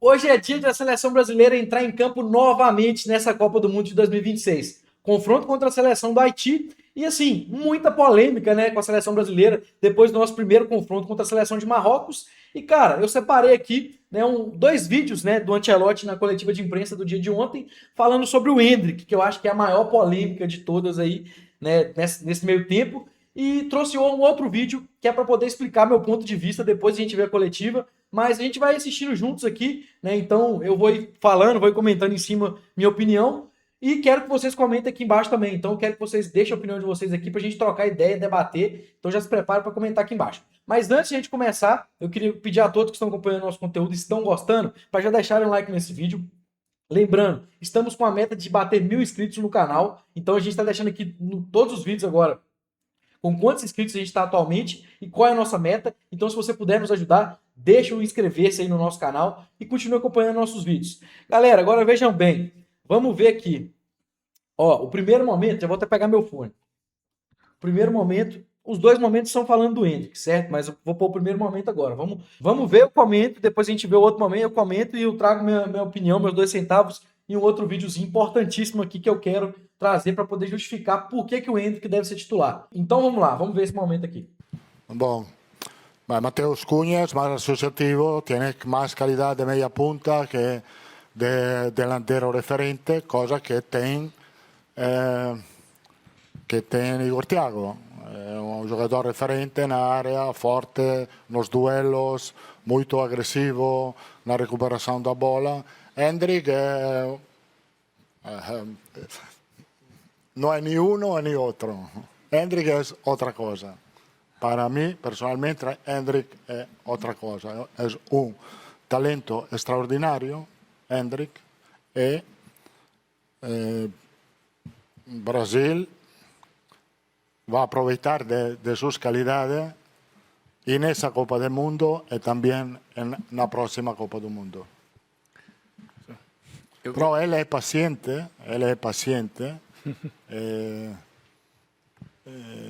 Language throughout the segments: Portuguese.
Hoje é dia da seleção brasileira entrar em campo novamente nessa Copa do Mundo de 2026. Confronto contra a seleção do Haiti e, assim, muita polêmica, né, com a seleção brasileira depois do nosso primeiro confronto contra a seleção de Marrocos. E, cara, eu separei aqui, né, dois vídeos, né, do Ancelotti na coletiva de imprensa do dia de ontem, falando sobre o Endrick, que eu acho que é a maior polêmica de todas aí, né, nesse meio tempo. E trouxe um outro vídeo que é para poder explicar meu ponto de vista depois a gente ver a coletiva, mas a gente vai assistindo juntos aqui, né? Então eu vou falando, vou comentando em cima minha opinião e quero que vocês comentem aqui embaixo também. Então eu quero que vocês deixem a opinião de vocês aqui para a gente trocar ideia, debater. Então já se prepara para comentar aqui embaixo. Mas antes de a gente começar, eu queria pedir a todos que estão acompanhando nosso conteúdo e estão gostando, para já deixarem um like nesse vídeo. Lembrando, estamos com a meta de bater 1.000 inscritos no canal, então a gente está deixando aqui todos os vídeos agora com quantos inscritos a gente está atualmente e qual é a nossa meta. Então, se você puder nos ajudar, deixa o inscrever-se aí no nosso canal e continue acompanhando nossos vídeos. Galera, agora vejam bem, vamos ver aqui. Ó, o primeiro momento, já vou até pegar meu fone. O primeiro momento, os dois momentos são falando do Hendrick, certo? Mas eu vou pôr o primeiro momento agora. Vamos ver, eu comento, depois a gente vê o outro momento, eu comento e eu trago minha opinião, meus 2 centavos em um outro videozinho importantíssimo aqui que eu quero trazer para poder justificar por que o Hendrick deve ser titular. Então vamos lá, vamos ver esse momento aqui. Bon, Mateus Cunha es más asociativo, tiene más calidad de media punta que de delantero referente, cosa que tem Igor Thiago. È un giocatore referente in area, forte nos duelos, molto aggressivo na recuperação da bola. Hendrick no è ni uno ni otro. Hendrick es otra cosa. Para mí, personalmente, Hendrick es otra cosa. Es un talento extraordinario, Hendrick, y Brasil va a aprovechar de sus calidades en esa Copa del Mundo y también en la próxima Copa del Mundo. Pero él es paciente,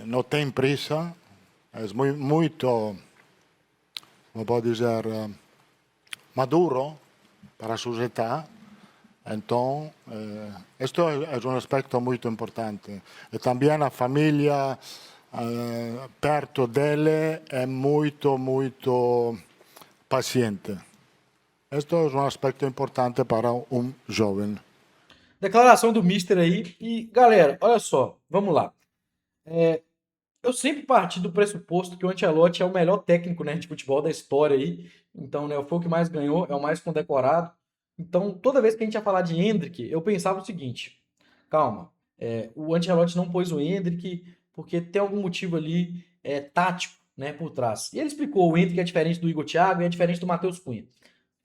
no tiene prisa, es muy, como puedo decir, maduro para su edad. Entonces, esto es un aspecto muy importante. Y también la familia perto de él es muy paciente. Esto es un aspecto importante para un joven. Declaração do Mister aí. E, galera, olha só, vamos lá. Eu sempre parti do pressuposto que o Ancelotti é o melhor técnico, né, de futebol da história aí. Então, né, foi o que mais ganhou, é o mais condecorado. Então, toda vez que a gente ia falar de Endrick, eu pensava o seguinte: calma, o Ancelotti não pôs o Endrick porque tem algum motivo ali tático, né, por trás. E ele explicou: o Endrick é diferente do Igor Thiago e é diferente do Matheus Cunha.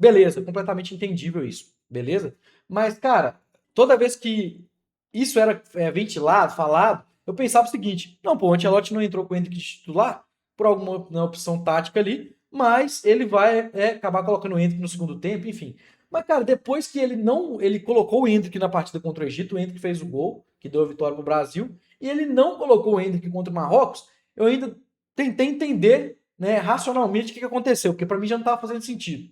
Beleza, completamente entendível isso, beleza? Mas, cara, toda vez que isso era ventilado, falado, eu pensava o seguinte: não, pô, o Ancelotti não entrou com o Endrick de titular por alguma opção tática ali, mas ele vai acabar colocando o Endrick no segundo tempo, enfim. Mas, cara, depois que ele colocou o Endrick na partida contra o Egito, o Endrick fez o gol, que deu a vitória pro Brasil, e ele não colocou o Endrick contra o Marrocos, eu ainda tentei entender, né, racionalmente o que aconteceu, porque para mim já não estava fazendo sentido.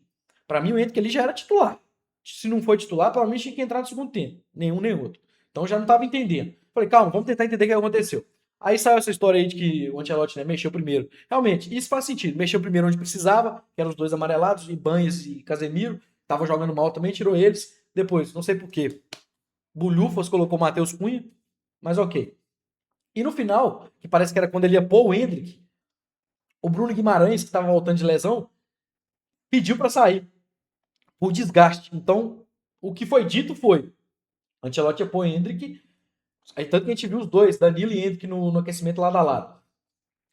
Para mim, o Hendrick ele já era titular. Se não foi titular, provavelmente tinha que entrar no segundo tempo. Nenhum nem outro. Então já não estava entendendo. Falei, calma, vamos tentar entender o que aconteceu. Aí saiu essa história aí de que o Ancelotti, né, mexeu primeiro. Realmente, isso faz sentido. Mexeu primeiro onde precisava, que eram os dois amarelados, Ibanez e Casemiro. Tava jogando mal também, tirou eles. Depois, não sei porquê, Bulhufas colocou o Matheus Cunha, mas ok. E no final, que parece que era quando ele ia pôr o Hendrick, o Bruno Guimarães, que estava voltando de lesão, pediu para sair por desgaste. Então, o que foi dito foi: Ancelotti ia pôr Hendrick, aí tanto que a gente viu os dois, Danilo e Hendrick, no aquecimento lado a lado.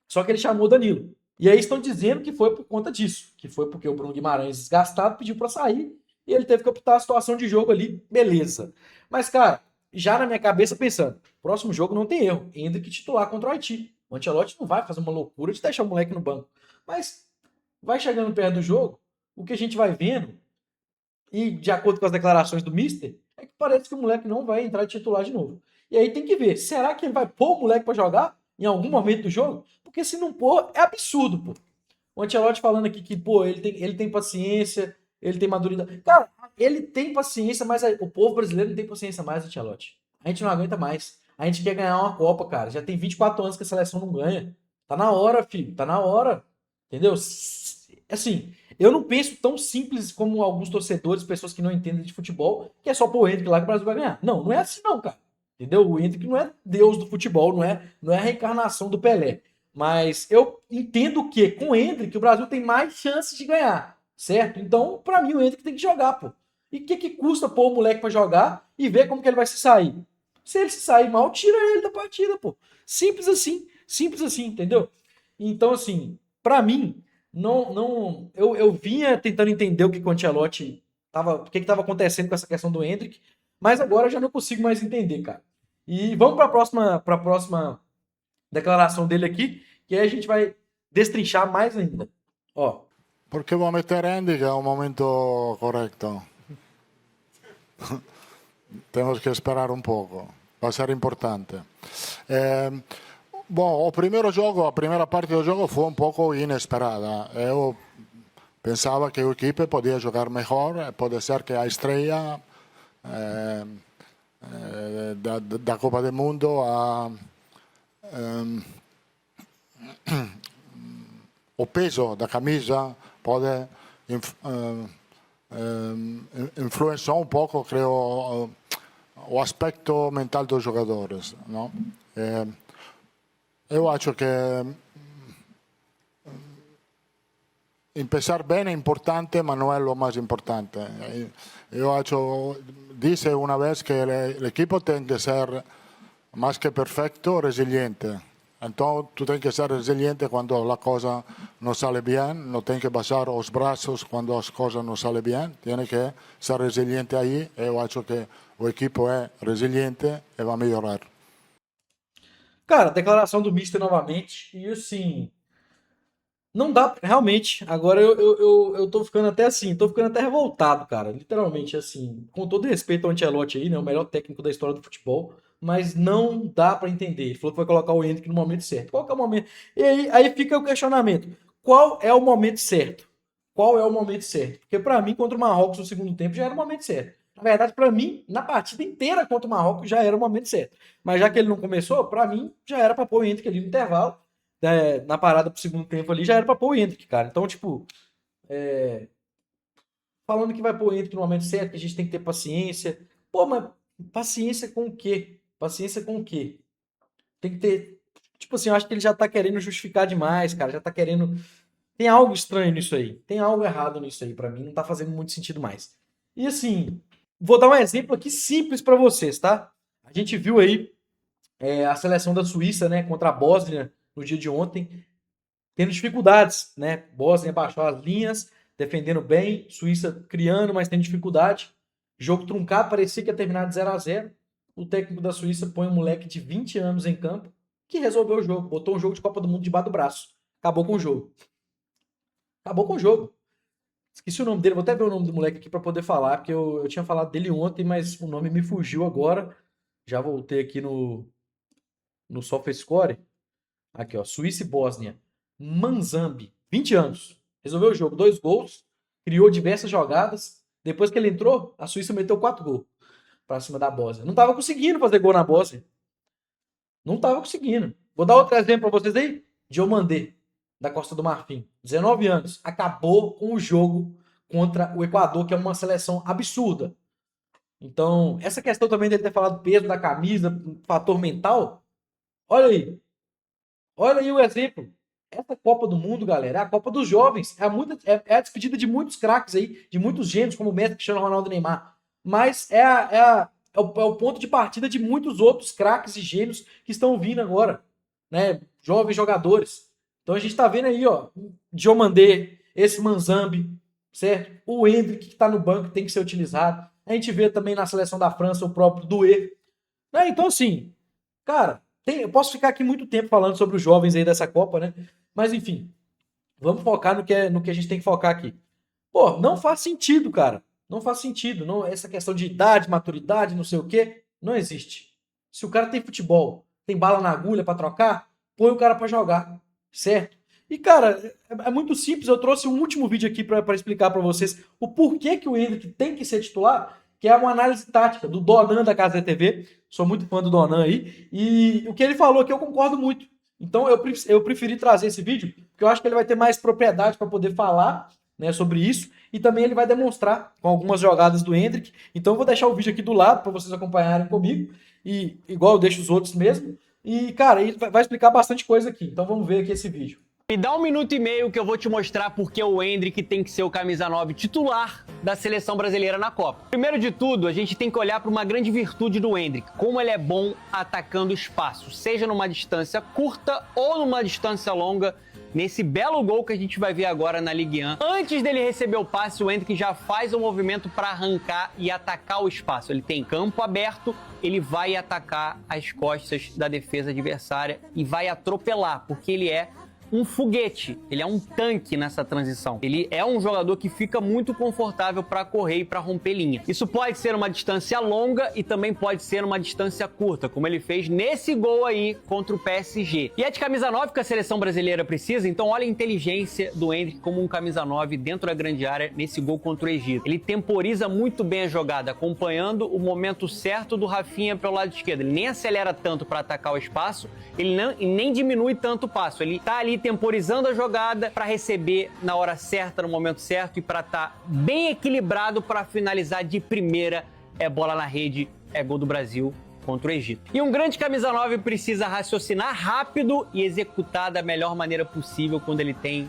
Só que ele chamou Danilo. E aí estão dizendo que foi por conta disso, que foi porque o Bruno Guimarães, desgastado, pediu para sair e ele teve que optar a situação de jogo ali, beleza. Mas, cara, já na minha cabeça pensando, próximo jogo não tem erro, Hendrick titular contra o Haiti. O Ancelotti não vai fazer uma loucura de deixar o moleque no banco. Mas vai chegando perto do jogo, o que a gente vai vendo, e de acordo com as declarações do Mister, é que parece que o moleque não vai entrar de titular de novo. E aí tem que ver, será que ele vai pôr o moleque para jogar em algum momento do jogo? Porque se não pôr, é absurdo, pô. O Ancelotti falando aqui que, pô, ele tem paciência, ele tem maturidade. Cara, ele tem paciência, mas o povo brasileiro não tem paciência mais, Ancelotti. A gente não aguenta mais. A gente quer ganhar uma Copa, cara. Já tem 24 anos que a seleção não ganha. Tá na hora, filho. Tá na hora. Entendeu? Assim, eu não penso tão simples como alguns torcedores, pessoas que não entendem de futebol, que é só pôr o Endrick lá que o Brasil vai ganhar. Não, não é assim não, cara. Entendeu? O Endrick não é Deus do futebol, não é a reencarnação do Pelé. Mas eu entendo que com o Endrick o Brasil tem mais chances de ganhar, certo? Então, pra mim, o Endrick tem que jogar, pô. E o que custa pôr o moleque pra jogar e ver como que ele vai se sair? Se ele se sair mal, tira ele da partida, pô. Simples assim, entendeu? Então, assim, pra mim, eu vinha tentando entender o que o Ancelotti tava, o que estava acontecendo com essa questão do Endrick, mas agora eu já não consigo mais entender, cara. E vamos para a próxima declaração dele aqui, que aí a gente vai destrinchar mais ainda. Ó, Porque vou meter Andy, que é o momento correcto. Temos que esperar um pouco. Vai ser importante. Bom, o primeiro jogo, a primeira parte do jogo foi um pouco inesperada. Eu pensava que a equipe podia jogar melhor. Pode ser que a estreia da Copa do Mundo o peso da camisa pode influenciar um pouco, creio, o aspecto mental dos jogadores, não? Eu acho que empezar bem é importante, mas não é o mais importante. Eu acho, disse uma vez que o equipo tem que ser mais que perfeito, resiliente. Então, tu tens que ser resiliente quando a coisa não sale bem, não tem que baixar os braços quando as coisas não salem bem, tem que ser resiliente aí. Eu acho que o equipo é resiliente e vai melhorar. cara, declaração do Mister novamente. E assim, não dá, realmente. Agora eu tô ficando até assim, tô ficando até revoltado, cara. Literalmente, assim, com todo respeito ao Ancelotti aí, né? O melhor técnico da história do futebol. Mas não dá pra entender. Ele falou que vai colocar o Endrick no momento certo. Qual que é o momento? E aí fica o questionamento. Qual é o momento certo? Qual é o momento certo? Porque pra mim, contra o Marrocos no segundo tempo, já era o momento certo. Na verdade, pra mim, na partida inteira contra o Marrocos, já era o momento certo. Mas já que ele não começou, pra mim, já era pra pôr o Endrick ali no intervalo, né, na parada pro segundo tempo ali, já era pra pôr o Endrick, cara. Então, tipo, falando que vai pôr o Endrick no momento certo, que a gente tem que ter paciência. Pô, mas paciência com o quê? Paciência com o quê? Tem que ter. Tipo assim, eu acho que ele já tá querendo justificar demais, cara. Já tá querendo. Tem algo estranho nisso aí. Tem algo errado nisso aí, pra mim. Não tá fazendo muito sentido mais. E assim, vou dar um exemplo aqui simples pra vocês, tá? A gente viu aí a seleção da Suíça, né, contra a Bósnia no dia de ontem, tendo dificuldades, né? Bósnia baixou as linhas, defendendo bem, Suíça criando, mas tendo dificuldade. Jogo truncado, parecia que ia terminar de 0-0. O técnico da Suíça põe um moleque de 20 anos em campo que resolveu o jogo, botou um jogo de Copa do Mundo debaixo do braço. Acabou com o jogo. Acabou com o jogo. Esqueci o nome dele, vou até ver o nome do moleque aqui para poder falar, porque eu tinha falado dele ontem, mas o nome me fugiu agora. Já voltei aqui no SofaScore. Aqui, ó, Suíça e Bósnia. Manzambi, 20 anos. Resolveu o jogo, 2 gols, criou diversas jogadas. Depois que ele entrou, a Suíça meteu 4 gols pra cima da Bósnia. Não tava conseguindo fazer gol na Bósnia. Não tava conseguindo. Vou dar outro exemplo pra vocês aí. Diomandé, da Costa do Marfim. 19 anos. Acabou com o jogo contra o Equador, que é uma seleção absurda. Então, essa questão também dele ter falado peso da camisa, fator mental. Olha aí. Olha aí o exemplo. Essa Copa do Mundo, galera, é a Copa dos Jovens. É a despedida de muitos craques aí, de muitos gênios, como o Messi, Cristiano Ronaldo e Neymar. Mas é o ponto de partida de muitos outros craques e gênios que estão vindo agora, né? Jovens jogadores. Então a gente tá vendo aí, ó, Diomandé, esse Manzambi, certo? O Endrick, que tá no banco, tem que ser utilizado. A gente vê também na seleção da França o próprio Doué. Né? Então, assim, cara, eu posso ficar aqui muito tempo falando sobre os jovens aí dessa Copa, né? Mas enfim, vamos focar no que a gente tem que focar aqui. Pô, não faz sentido, cara. Não faz sentido. Não, essa questão de idade, maturidade, não sei o quê, não existe. Se o cara tem futebol, tem bala na agulha pra trocar, põe o cara pra jogar, certo? E, cara, é muito simples. Eu trouxe um último vídeo aqui para explicar para vocês o porquê que o Endrick tem que ser titular, que é uma análise tática do Donan da Casa da TV. Sou muito fã do Donan aí. E o que ele falou aqui eu concordo muito. Então eu preferi trazer esse vídeo, porque eu acho que ele vai ter mais propriedade para poder falar, né, sobre isso. E também ele vai demonstrar com algumas jogadas do Endrick. Então eu vou deixar o vídeo aqui do lado para vocês acompanharem comigo. E igual eu deixo os outros mesmo. E, cara, ele vai explicar bastante coisa aqui. Então vamos ver aqui esse vídeo. Me dá 1 minuto e meio que eu vou te mostrar porque o Endrick tem que ser o camisa 9 titular da seleção brasileira na Copa. Primeiro de tudo, a gente tem que olhar para uma grande virtude do Endrick, como ele é bom atacando espaço, seja numa distância curta ou numa distância longa, nesse belo gol que a gente vai ver agora na Ligue 1. Antes dele receber o passe, o Endrick já faz o movimento para arrancar e atacar o espaço. Ele tem campo aberto, ele vai atacar as costas da defesa adversária e vai atropelar, porque ele é um foguete, ele é um tanque nessa transição. Ele é um jogador que fica muito confortável para correr e para romper linha. Isso pode ser uma distância longa e também pode ser uma distância curta, como ele fez nesse gol aí contra o PSG. E é de camisa 9 que a seleção brasileira precisa, então olha a inteligência do Endrick como um camisa 9 dentro da grande área nesse gol contra o Egito. Ele temporiza muito bem a jogada, acompanhando o momento certo do Rafinha pelo lado esquerdo. Ele nem acelera tanto para atacar o espaço, ele nem diminui tanto o passo. Ele tá ali temporizando a jogada para receber na hora certa, no momento certo e para estar bem equilibrado para finalizar de primeira. É bola na rede, é gol do Brasil contra o Egito. E um grande camisa 9 precisa raciocinar rápido e executar da melhor maneira possível quando ele tem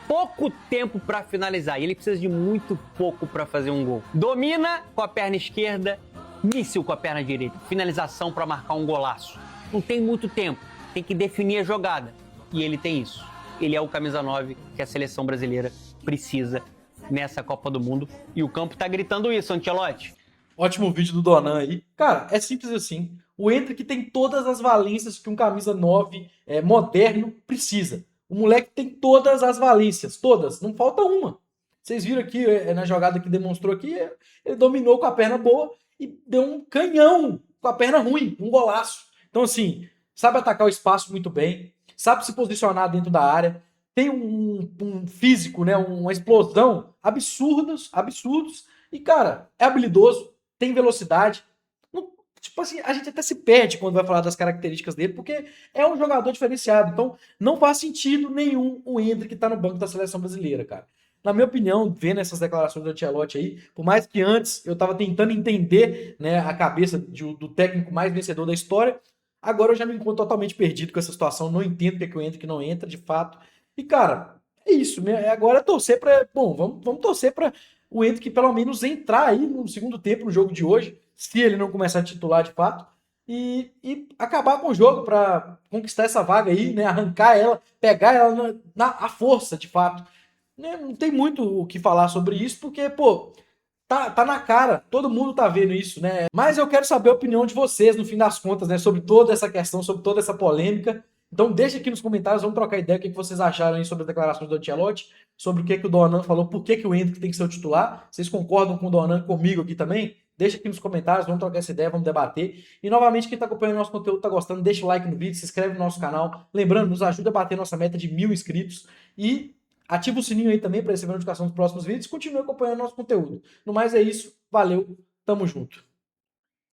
pouco tempo para finalizar. E ele precisa de muito pouco para fazer um gol. Domina com a perna esquerda, míssil com a perna direita, finalização para marcar um golaço. Não tem muito tempo, tem que definir a jogada. E ele tem isso. Ele é o camisa 9 que a seleção brasileira precisa nessa Copa do Mundo. E o campo tá gritando isso, Ancelotti. Ótimo vídeo do Donan aí. Cara, é simples assim. O Endrick tem todas as valências que um camisa 9 moderno precisa. O moleque tem todas as valências, todas. Não falta uma. Vocês viram aqui na jogada que demonstrou aqui, ele dominou com a perna boa e deu um canhão com a perna ruim, um golaço. Então assim, sabe atacar o espaço muito bem, sabe se posicionar dentro da área, tem um físico, né, uma explosão absurdos, e, cara, é habilidoso, tem velocidade. Tipo assim, a gente até se perde quando vai falar das características dele, porque é um jogador diferenciado. Então, não faz sentido nenhum o Endrick estar no banco da seleção brasileira, cara. Na minha opinião, vendo essas declarações do Ancelotti aí, por mais que antes eu estava tentando entender, né, a cabeça do técnico mais vencedor da história, agora eu já me encontro totalmente perdido com essa situação, não entendo porque que o Endrick não entra, de fato. E, cara, é isso. Agora é torcer para... Bom, vamos torcer para o Endrick pelo menos entrar aí no segundo tempo no jogo de hoje, se ele não começar a titular de fato, e acabar com o jogo para conquistar essa vaga aí, né, arrancar ela, pegar ela à força, de fato. Não tem muito o que falar sobre isso, porque, pô, tá na cara, todo mundo tá vendo isso, né? Mas eu quero saber a opinião de vocês, no fim das contas, né, sobre toda essa questão, sobre toda essa polêmica. Então deixa aqui nos comentários, vamos trocar ideia, o que vocês acharam aí sobre as declarações do Ancelotti, sobre o que o Donan falou, por que o Endrick tem que ser o titular. Vocês concordam com o Donan, comigo aqui também? Deixa aqui nos comentários, vamos trocar essa ideia, vamos debater. E novamente, quem está acompanhando o nosso conteúdo, está gostando, deixa o like no vídeo, se inscreve no nosso canal. Lembrando, nos ajuda a bater nossa meta de 1000 inscritos. E ativa o sininho aí também para receber a notificação dos próximos vídeos. Continue acompanhando nosso conteúdo. No mais é isso, valeu, tamo junto.